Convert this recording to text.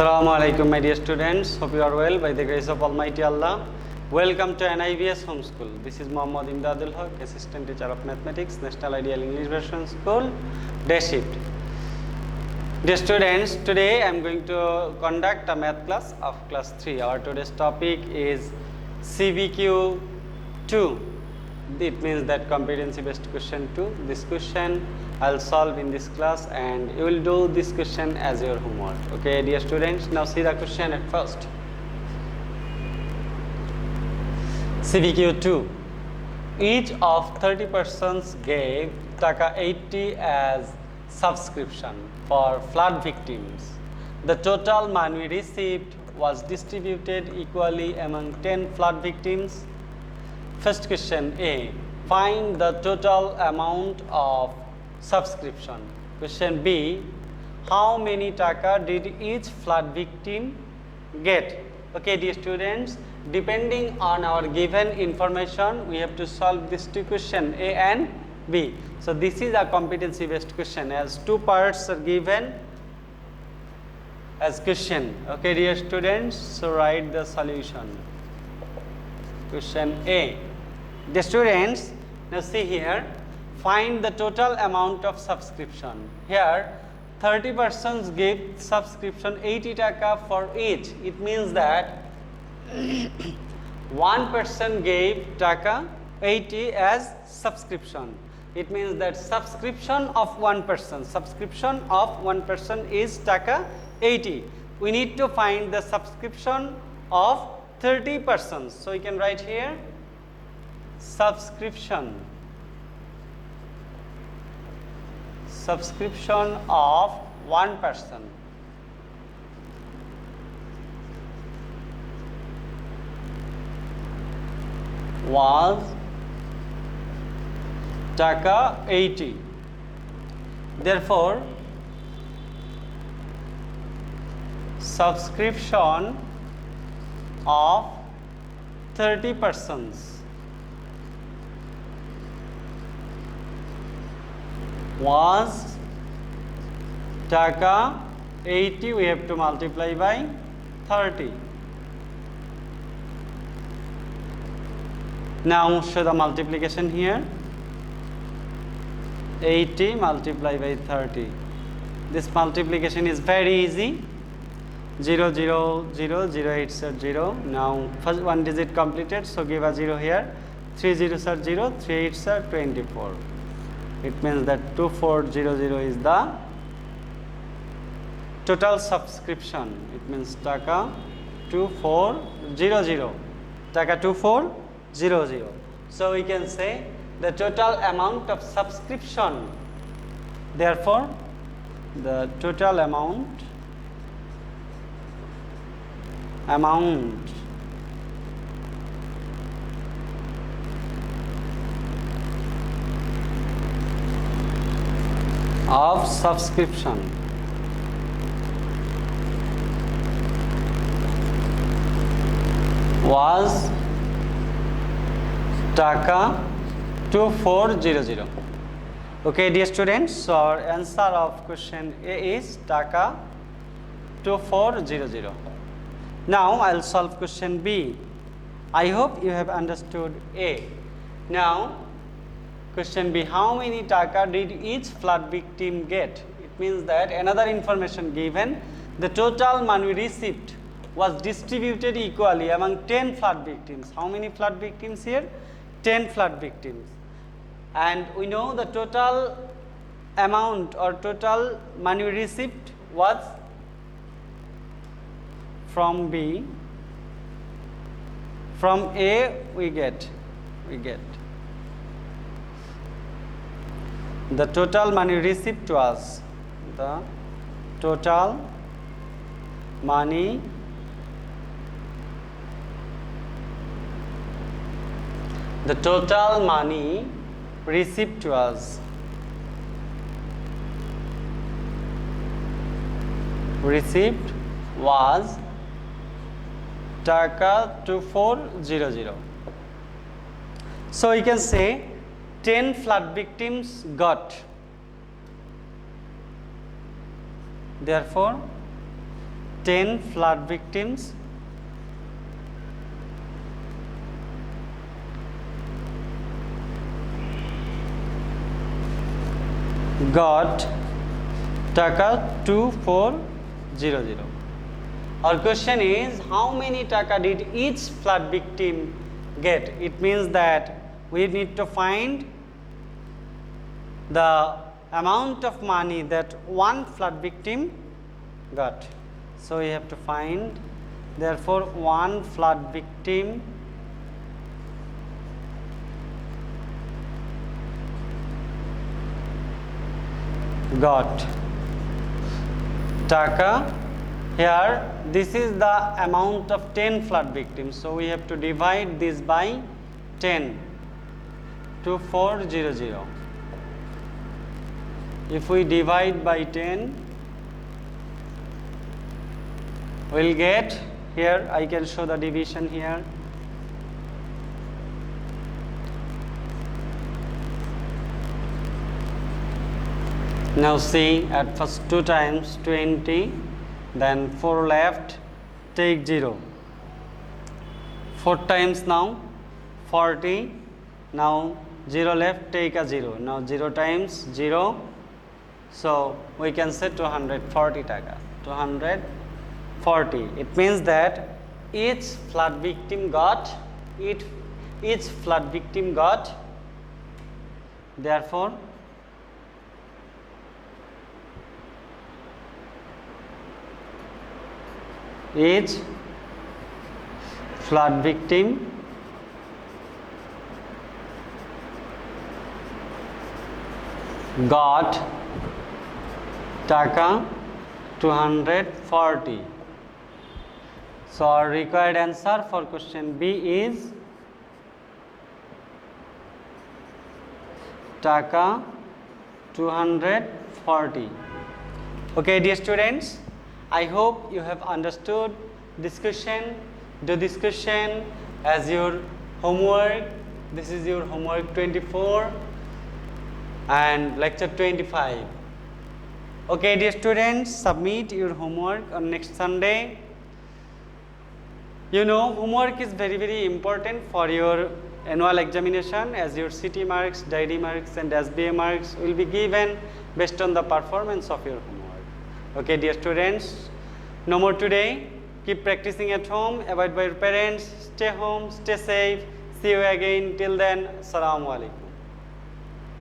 Assalamu alaikum, my dear students. Hope you are well by the grace of Almighty Allah. Welcome to NIVS Homeschool. This is Muhammad Emdadul, Haque, Assistant Teacher of Mathematics, National Ideal English Version School, Day Shift. Dear students, today I am going to conduct a math class of class 3. Our today's topic is CBQ 2. It means that competency based question 2. This question I'll solve in this class and you will do this question as your homework. Okay, dear students, now see the question at first. CBQ 2. Each of 30 persons gave Taka 80 as subscription for flood victims. The total money received was distributed equally among 10 flood victims. First question A. Find the total amount of subscription. Question B. How many taka did each flood victim get? Okay, dear students, depending on our given information, we have to solve these two questions, A and B. So this is a competency based question as two parts are given as question. Okay, dear students, so write the solution. Question A. The students, now see here, find the total amount of subscription. Here 30 persons gave subscription 80 taka for each. It means that one person gave taka 80 as subscription. It means that subscription of one person is taka 80. We need to find the subscription of 30 persons. So we can write here subscription of one person. Was taka 80. Therefore, subscription of 30 persons was taka 80. We have to multiply by 30. Now show the multiplication here. 80 multiplied by 30. This multiplication is very easy. 0, 0, 0, 0, 8 are 0. Now first one digit completed, so give a 0 here. 3 zeros are 0, 3 8s are 24. It means that 2400 is the total subscription. It means taka 2400. Taka 2400. So we can say the total amount of subscription. Therefore, the total amount of subscription was taka 2400. Okay, dear students, so our answer of question A is taka 2400. Now I'll solve question B. I hope you have understood A. Now question B, how many taka did each flood victim get? It means that another information given, the total money received was distributed equally among 10 flood victims. How many flood victims here? 10 flood victims. And we know the total amount or total money received was from B. From A we get the total money received was the total money received was taka 2400. So we can say 10 flood victims got. Therefore, 10 flood victims got taka 2400. Our question is, how many taka did each flood victim get? It means that we need to find the amount of money that one flood victim got. So we have to find, therefore one flood victim got taka. Here this is the amount of 10 flood victims, so we have to divide this by 10, 2400. If we divide by 10, we'll get, here I can show the division here. Now see, at first 2 times 20, then 4 left, take 0. 4 times now 40, now 0 left, take a 0. Now 0 times 0, so we can say 240 taka. 240. It means that each flood victim got, therefore each flood victim got taka 240. So our required answer for question B is taka 240. Okay, dear students, I hope you have understood this question. Do this question as your homework. This is your homework 24 and lecture 25. Okay, dear students, submit your homework on next Sunday. You know, homework is very, very important for your annual examination, as your CT marks, diary marks and SBA marks will be given based on the performance of your homework. Okay, dear students, no more today. Keep practicing at home, avoid by your parents, stay home, stay safe. See you again. Till then, Assalamu alaikum.